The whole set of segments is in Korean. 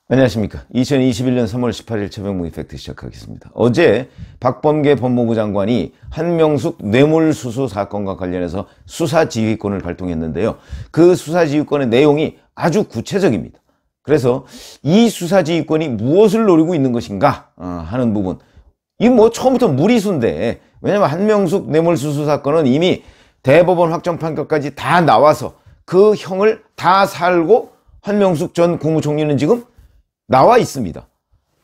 안녕하십니까. 2021년 3월 18일 최병무 이펙트 시작하겠습니다. 어제 박범계 법무부 장관이 한명숙 뇌물수수 사건과 관련해서 수사지휘권을 발동했는데요. 그 수사지휘권의 내용이 아주 구체적입니다. 그래서 이 수사지휘권이 무엇을 노리고 있는 것인가 하는 부분, 이 뭐 처음부터 무리수인데, 왜냐면 한명숙 뇌물수수 사건은 이미 대법원 확정 판결까지 다 나와서 그 형을 다 살고 한명숙 전 국무총리는 지금 나와 있습니다.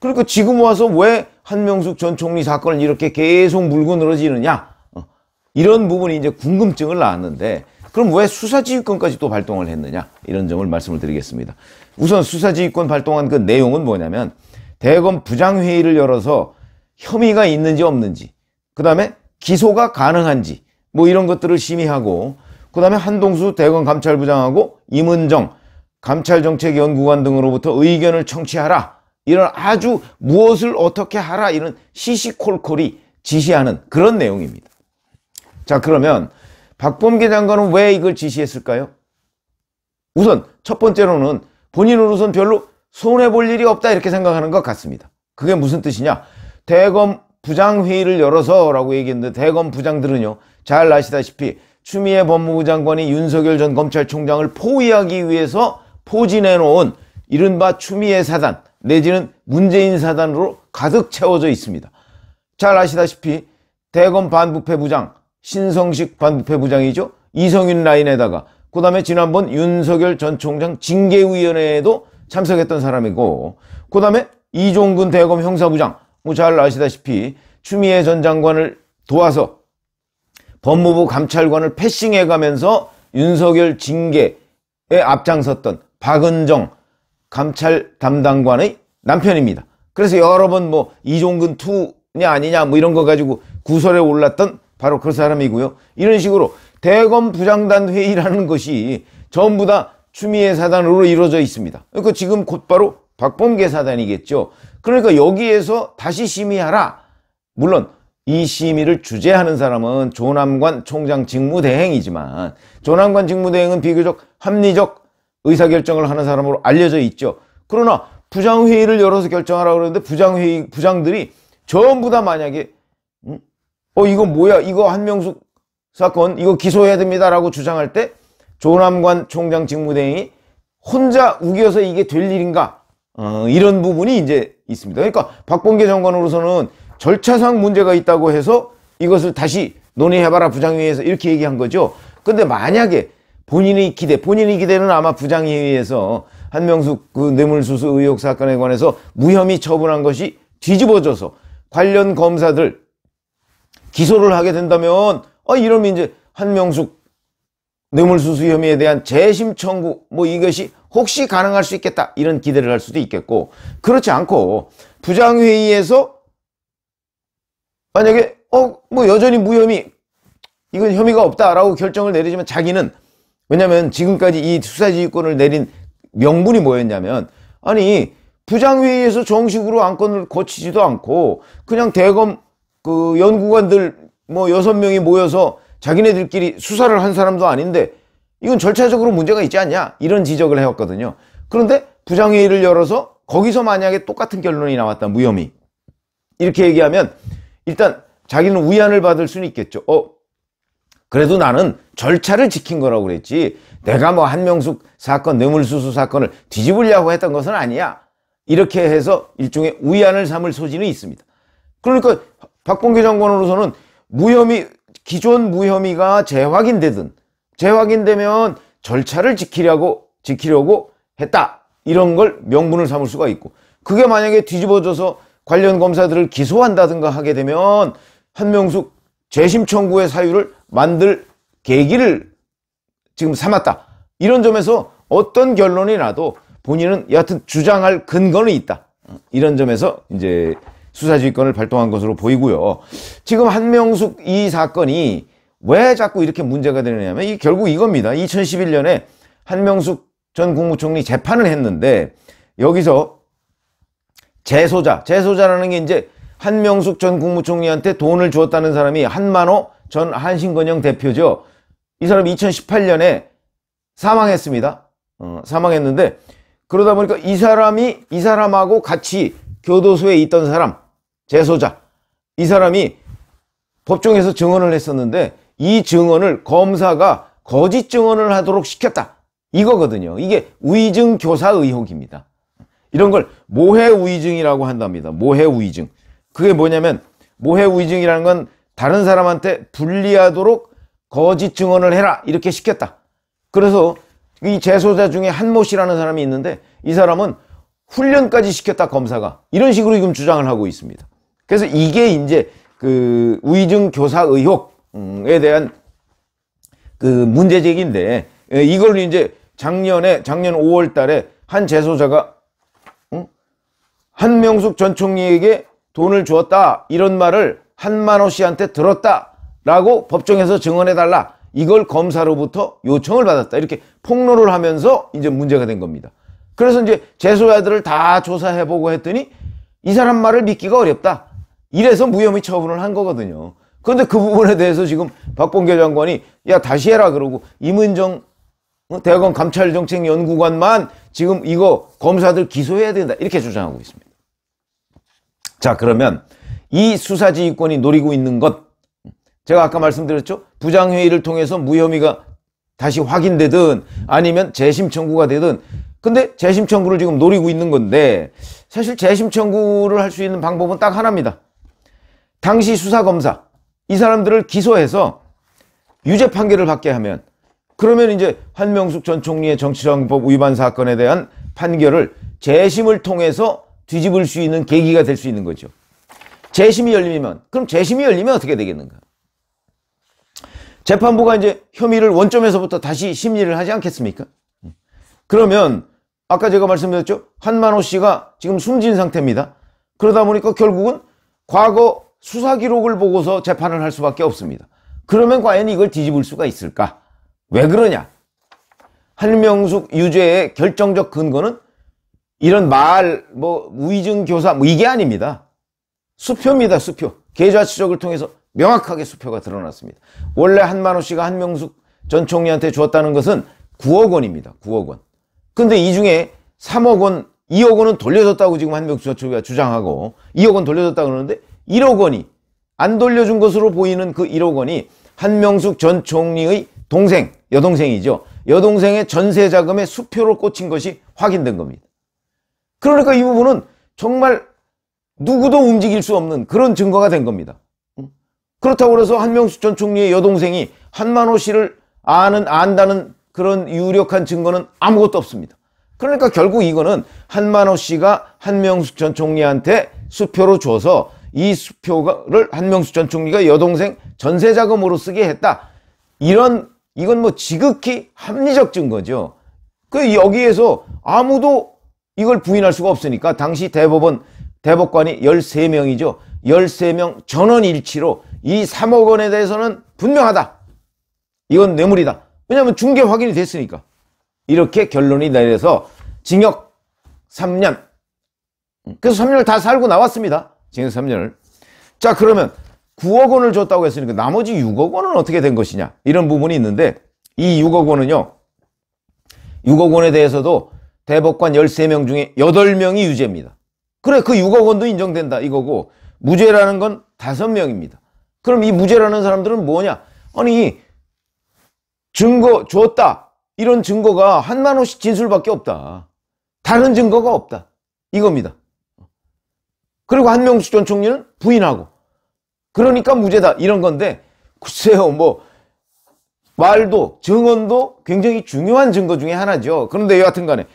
그러니까 지금 와서 왜 한명숙 전 총리 사건을 이렇게 계속 물고 늘어지느냐, 이런 부분이 이제 궁금증을 낳았는데, 그럼 왜 수사지휘권까지 또 발동을 했느냐, 이런 점을 말씀을 드리겠습니다. 우선 수사지휘권 발동한 그 내용은 뭐냐면, 대검 부장회의를 열어서 혐의가 있는지 없는지, 그 다음에 기소가 가능한지 뭐 이런 것들을 심의하고, 그 다음에 한동수 대검 감찰부장하고 임은정 감찰정책연구관 등으로부터 의견을 청취하라, 이런 아주 무엇을 어떻게 하라, 이런 시시콜콜이 지시하는 그런 내용입니다. 자, 그러면 박범계 장관은 왜 이걸 지시했을까요? 우선 첫 번째로는 본인으로선 별로 손해볼 일이 없다 이렇게 생각하는 것 같습니다. 그게 무슨 뜻이냐, 대검 부장회의를 열어서 라고 얘기했는데, 대검 부장들은요, 잘 아시다시피 추미애 법무부 장관이 윤석열 전 검찰총장을 포위하기 위해서 포진해놓은 이른바 추미애 사단 내지는 문재인 사단으로 가득 채워져 있습니다. 잘 아시다시피 대검 반부패부장 신성식 반부패부장이죠, 이성윤 라인에다가 그 다음에 지난번 윤석열 전 총장 징계위원회에도 참석했던 사람이고, 그 다음에 이종근 대검 형사부장, 뭐 잘 아시다시피 추미애 전 장관을 도와서 법무부 감찰관을 패싱해가면서 윤석열 징계에 앞장섰던 박은정 감찰 담당관의 남편입니다. 그래서 여러 번 뭐 이종근 투냐 아니냐 뭐 이런 거 가지고 구설에 올랐던 바로 그 사람이고요. 이런 식으로 대검 부장단 회의라는 것이 전부 다 추미애 사단으로 이루어져 있습니다. 그러니까 지금 곧바로 박범계 사단이겠죠. 그러니까 여기에서 다시 심의하라. 물론 이 심의를 주재하는 사람은 조남관 총장 직무대행이지만, 조남관 직무대행은 비교적 합리적 의사결정을 하는 사람으로 알려져 있죠. 그러나 부장회의를 열어서 결정하라고 그러는데, 부장들이 전부 다 만약에 이거 뭐야, 이거 한명숙 사건 이거 기소해야 됩니다 라고 주장할 때, 조남관 총장 직무대행이 혼자 우겨서 이게 될 일인가, 이런 부분이 이제 있습니다. 그러니까 박범계 장관으로서는 절차상 문제가 있다고 해서 이것을 다시 논의해봐라 부장회의에서, 이렇게 얘기한 거죠. 근데 만약에 본인의 기대는 아마 부장회의에서 한명숙 그 뇌물수수 의혹 사건에 관해서 무혐의 처분한 것이 뒤집어져서 관련 검사들 기소를 하게 된다면, 이러면 이제 한명숙 뇌물수수 혐의에 대한 재심 청구 뭐 이것이 혹시 가능할 수 있겠다, 이런 기대를 할 수도 있겠고, 그렇지 않고 부장회의에서 만약에 뭐 여전히 무혐의, 이건 혐의가 없다라고 결정을 내리지만, 자기는, 왜냐면 지금까지 이 수사지휘권을 내린 명분이 뭐였냐면, 아니 부장회의에서 정식으로 안건을 거치지도 않고 그냥 대검 그 연구관들 뭐 6명이 모여서 자기네들끼리 수사를 한 사람도 아닌데 이건 절차적으로 문제가 있지 않냐, 이런 지적을 해왔거든요. 그런데 부장회의를 열어서 거기서 만약에 똑같은 결론이 나왔다, 무혐의, 이렇게 얘기하면 일단 자기는 위안을 받을 수는 있겠죠. 그래도 나는 절차를 지킨 거라고 그랬지, 내가 뭐 한명숙 사건 뇌물수수 사건을 뒤집으려고 했던 것은 아니야, 이렇게 해서 일종의 위안을 삼을 소지는 있습니다. 그러니까 박범계 장관으로서는 기존 무혐의가 재확인되면 절차를 지키려고 했다, 이런 걸 명분을 삼을 수가 있고, 그게 만약에 뒤집어져서 관련 검사들을 기소한다든가 하게 되면 한명숙 재심 청구의 사유를 만들 계기를 지금 삼았다, 이런 점에서 어떤 결론이 나도 본인은 여하튼 주장할 근거는 있다, 이런 점에서 이제 수사지휘권을 발동한 것으로 보이고요. 지금 한명숙 이 사건이 왜 자꾸 이렇게 문제가 되느냐면, 결국 이겁니다. 2011년에 한명숙 전 국무총리 재판을 했는데, 여기서 재소자라는 게 이제 한명숙 전 국무총리한테 돈을 주었다는 사람이 한만호 전 한신건영 대표죠. 이 사람이 2018년에 사망했습니다. 사망했는데 그러다 보니까 이 사람하고 같이 교도소에 있던 사람, 재소자, 이 사람이 법정에서 증언을 했었는데 이 증언을 검사가 거짓 증언을 하도록 시켰다. 이거거든요. 이게 위증 교사 의혹입니다. 이런 걸 모해 위증이라고 한답니다. 모해 위증. 그게 뭐냐면 모해 위증이라는 건 다른 사람한테 불리하도록 거짓 증언을 해라 이렇게 시켰다. 그래서 이 재소자 중에 한모 씨라는 사람이 있는데 이 사람은 훈련까지 시켰다 검사가 이런 식으로 지금 주장을 하고 있습니다. 그래서 이게 이제 그 위증 교사 의혹에 대한 그 문제 제기인데 이걸 이제 작년 5월 달에 한 재소자가 한명숙 전 총리에게 돈을 주었다 이런 말을 한만호 씨한테 들었다라고 법정에서 증언해달라 이걸 검사로부터 요청을 받았다 이렇게 폭로를 하면서 이제 문제가 된 겁니다. 그래서 이제 재소자들을 다 조사해보고 했더니 이 사람 말을 믿기가 어렵다 이래서 무혐의 처분을 한 거거든요. 그런데 그 부분에 대해서 지금 박범계 장관이 야 다시 해라 그러고 임은정 대학원 감찰정책연구관만 지금 이거 검사들 기소해야 된다 이렇게 주장하고 있습니다. 자 그러면 이 수사지휘권이 노리고 있는 것 제가 아까 말씀드렸죠. 부장회의를 통해서 무혐의가 다시 확인되든 아니면 재심 청구가 되든 근데 재심 청구를 지금 노리고 있는 건데 사실 재심 청구를 할 수 있는 방법은 딱 하나입니다. 당시 수사검사 이 사람들을 기소해서 유죄 판결을 받게 하면 그러면 이제 한명숙 전 총리의 정치자금법 위반 사건에 대한 판결을 재심을 통해서 뒤집을 수 있는 계기가 될 수 있는 거죠. 재심이 열리면 그럼 재심이 열리면 어떻게 되겠는가? 재판부가 이제 혐의를 원점에서부터 다시 심리를 하지 않겠습니까? 그러면 아까 제가 말씀드렸죠. 한만호 씨가 지금 숨진 상태입니다. 그러다 보니까 결국은 과거 수사 기록을 보고서 재판을 할 수밖에 없습니다. 그러면 과연 이걸 뒤집을 수가 있을까? 왜 그러냐? 한명숙 유죄의 결정적 근거는 이런 위증 교사 이게 아닙니다. 수표입니다. 수표. 계좌 추적을 통해서 명확하게 수표가 드러났습니다. 원래 한만호 씨가 한명숙 전 총리한테 줬다는 것은 9억 원입니다. 9억 원. 근데 이 중에 3억 원, 2억 원은 돌려줬다고 지금 한명숙 전 총리가 주장하고 2억 원 돌려줬다고 그러는데 1억 원이 안 돌려준 것으로 보이는 그 1억 원이 한명숙 전 총리의 동생, 여동생이죠. 여동생의 전세 자금에 수표로 꽂힌 것이 확인된 겁니다. 그러니까 이 부분은 정말 누구도 움직일 수 없는 그런 증거가 된 겁니다. 그렇다고 해서 한명숙 전 총리의 여동생이 한만호 씨를 안다는 그런 유력한 증거는 아무것도 없습니다. 그러니까 결국 이거는 한만호 씨가 한명숙 전 총리한테 수표로 줘서 이 수표를 한명숙 전 총리가 여동생 전세자금으로 쓰게 했다. 이건 뭐 지극히 합리적 증거죠. 그 여기에서 아무도 이걸 부인할 수가 없으니까 당시 대법관이 13명이죠. 13명 전원일치로 이 3억 원에 대해서는 분명하다. 이건 뇌물이다. 왜냐하면 중개 확인이 됐으니까. 이렇게 결론이 내려서 징역 3년. 그래서 3년을 다 살고 나왔습니다. 징역 3년을. 자 그러면 9억 원을 줬다고 했으니까 나머지 6억 원은 어떻게 된 것이냐. 이런 부분이 있는데 이 6억 원은요. 6억 원에 대해서도 대법관 13명 중에 8명이 유죄입니다. 그래 그 6억 원도 인정된다 이거고 무죄라는 건 5명입니다. 그럼 이 무죄라는 사람들은 뭐냐? 아니 증거 줬다 이런 증거가 한만호 씨 진술밖에 없다. 다른 증거가 없다 이겁니다. 그리고 한명숙 전 총리는 부인하고 그러니까 무죄다 이런 건데 글쎄요 뭐 말도 증언도 굉장히 중요한 증거 중에 하나죠. 그런데 여하튼 간에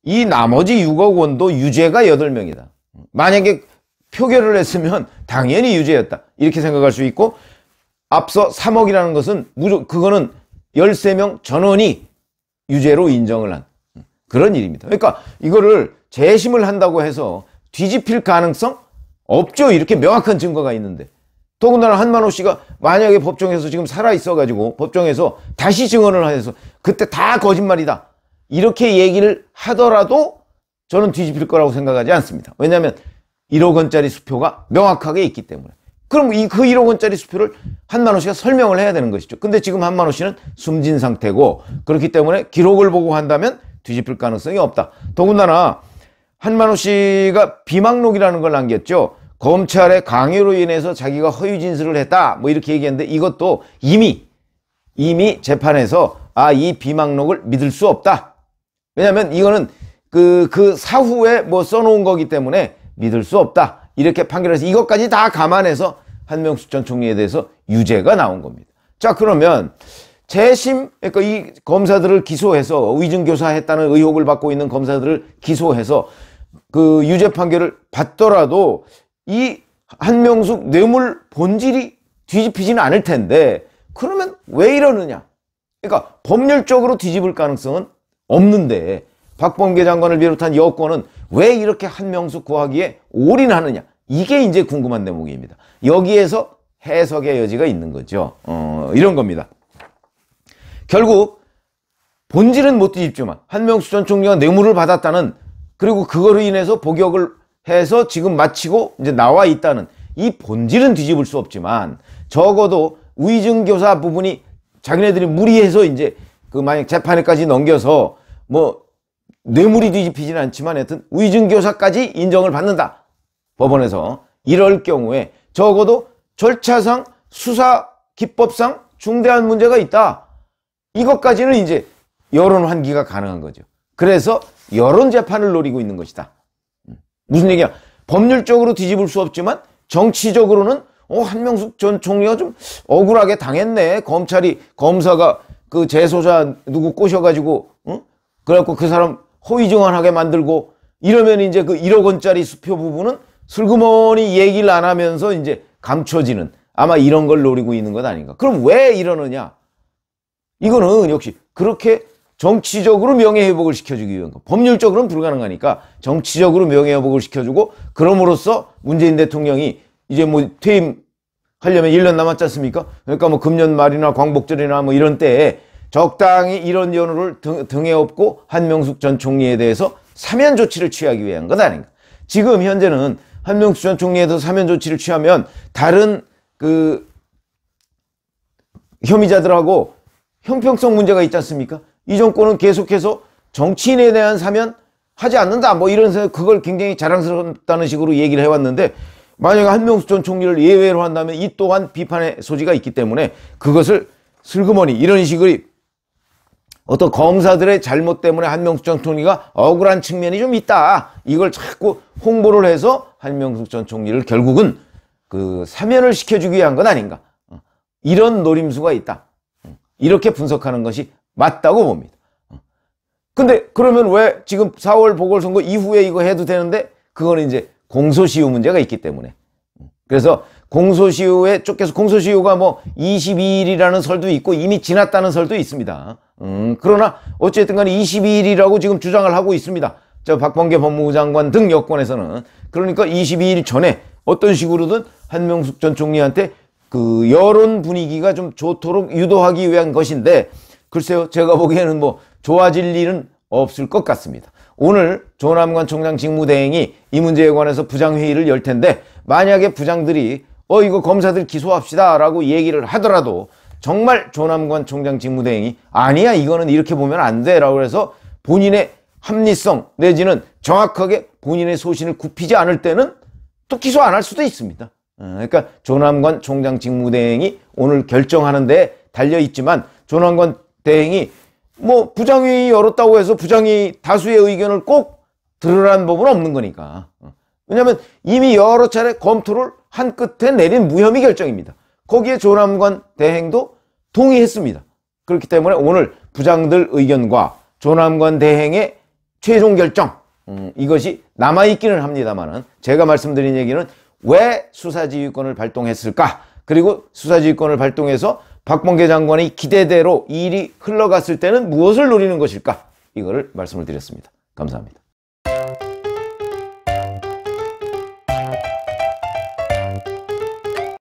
이 나머지 6억 원도 유죄가 8명이다. 만약에 표결을 했으면 당연히 유죄였다. 이렇게 생각할 수 있고 앞서 3억이라는 것은 그거는 13명 전원이 유죄로 인정을 한 그런 일입니다. 그러니까 이거를 재심을 한다고 해서 뒤집힐 가능성 없죠. 이렇게 명확한 증거가 있는데. 더군다나 한만호 씨가 만약에 법정에서 지금 살아있어가지고 법정에서 다시 증언을 해서 그때 다 거짓말이다. 이렇게 얘기를 하더라도 저는 뒤집힐 거라고 생각하지 않습니다. 왜냐하면 1억 원짜리 수표가 명확하게 있기 때문에. 그럼 그 1억 원짜리 수표를 한만호 씨가 설명을 해야 되는 것이죠. 근데 지금 한만호 씨는 숨진 상태고 그렇기 때문에 기록을 보고 한다면 뒤집힐 가능성이 없다. 더군다나 한만호 씨가 비망록이라는 걸 남겼죠. 검찰의 강요로 인해서 자기가 허위 진술을 했다 뭐 이렇게 얘기했는데, 이것도 이미 재판에서 이 비망록을 믿을 수 없다. 왜냐하면 이거는 그 사후에 뭐 써놓은 거기 때문에 믿을 수 없다 이렇게 판결해서 이것까지 다 감안해서 한명숙 전 총리에 대해서 유죄가 나온 겁니다. 자, 그러면 재심, 그러니까 이 검사들을 기소해서 위증교사했다는 의혹을 받고 있는 검사들을 기소해서 그 유죄 판결을 받더라도 이 한명숙 뇌물 본질이 뒤집히지는 않을 텐데, 그러면 왜 이러느냐? 그러니까 법률적으로 뒤집을 가능성은 없는데 박범계 장관을 비롯한 여권은 왜 이렇게 한명숙 구하기에 올인하느냐? 이게 이제 궁금한 대목입니다. 여기에서 해석의 여지가 있는 거죠. 이런 겁니다. 결국 본질은 못 뒤집지만 한명숙 전 총리가 뇌물을 받았다는, 그리고 그거로 인해서 복역을 해서 지금 마치고 이제 나와 있다는 이 본질은 뒤집을 수 없지만, 적어도 위증교사 부분이 자기네들이 무리해서 이제 그 만약 재판에까지 넘겨서 뭐 뇌물이 뒤집히지는 않지만 하여튼 위증교사까지 인정을 받는다, 법원에서. 이럴 경우에 적어도 절차상 수사 기법상 중대한 문제가 있다, 이것까지는 이제 여론 환기가 가능한 거죠. 그래서 여론 재판을 노리고 있는 것이다. 무슨 얘기야? 법률적으로 뒤집을 수 없지만 정치적으로는 한명숙 전 총리가 좀 억울하게 당했네. 검사가 그 재소자 누구 꼬셔가지고, 그래갖고 그 사람 허위 증언하게 만들고, 이러면 이제 그 1억 원짜리 수표 부분은 슬그머니 얘기를 안 하면서 이제 감춰지는, 아마 이런 걸 노리고 있는 것 아닌가. 그럼 왜 이러느냐? 이거는 역시 그렇게 정치적으로 명예회복을 시켜주기 위한 거. 법률적으로는 불가능하니까 정치적으로 명예회복을 시켜주고, 그럼으로써 문재인 대통령이 이제 뭐 퇴임하려면 1년 남았지 않습니까? 그러니까 뭐 금년 말이나 광복절이나 뭐 이런 때에 적당히 이런 연호를 등에 업고 한명숙 전 총리에 대해서 사면 조치를 취하기 위한 것 아닌가. 지금 현재는 한명숙 전 총리에 대해서 사면 조치를 취하면 다른 그 혐의자들하고 형평성 문제가 있지 않습니까? 이 정권은 계속해서 정치인에 대한 사면 하지 않는다, 뭐 이런, 그걸 굉장히 자랑스럽다는 식으로 얘기를 해왔는데, 만약에 한명숙 전 총리를 예외로 한다면 이 또한 비판의 소지가 있기 때문에 그것을 슬그머니 이런 식으로 어떤 검사들의 잘못 때문에 한명숙 전 총리가 억울한 측면이 좀 있다, 이걸 자꾸 홍보를 해서 한명숙 전 총리를 결국은 그 사면을 시켜주기 위한 것 아닌가, 이런 노림수가 있다, 이렇게 분석하는 것이 맞다고 봅니다. 근데 그러면 왜 지금 4월 보궐선거 이후에 이거 해도 되는데, 그거는 이제 공소시효 문제가 있기 때문에. 그래서 공소시효에 쫓겨서, 공소시효가 뭐 22일이라는 설도 있고 이미 지났다는 설도 있습니다. 그러나 어쨌든 간에 22일이라고 지금 주장을 하고 있습니다. 박범계 법무부 장관 등 여권에서는. 그러니까 22일 전에 어떤 식으로든 한명숙 전 총리한테 그 여론 분위기가 좀 좋도록 유도하기 위한 것인데, 글쎄요, 제가 보기에는 뭐 좋아질 일은 없을 것 같습니다. 오늘 조남관 총장 직무대행이 이 문제에 관해서 부장회의를 열 텐데, 만약에 부장들이 이거 검사들 기소합시다 라고 얘기를 하더라도 정말 조남관 총장 직무대행이 아니야, 이거는 이렇게 보면 안 돼 라고 해서 본인의 합리성 내지는 정확하게 본인의 소신을 굽히지 않을 때는 또 기소 안 할 수도 있습니다. 그러니까 조남관 총장 직무대행이 오늘 결정하는 데 달려있지만, 조남관 대행이 뭐 부장회의 열었다고 해서 부장이 다수의 의견을 꼭 들으라는 법은 없는 거니까. 왜냐하면 이미 여러 차례 검토를 한 끝에 내린 무혐의 결정입니다. 거기에 조남관 대행도 동의했습니다. 그렇기 때문에 오늘 부장들 의견과 조남관 대행의 최종 결정, 이것이 남아있기는 합니다만은, 제가 말씀드린 얘기는 왜 수사지휘권을 발동했을까, 그리고 수사지휘권을 발동해서 박범계 장관의 기대대로 일이 흘러갔을 때는 무엇을 노리는 것일까, 이거를 말씀을 드렸습니다. 감사합니다.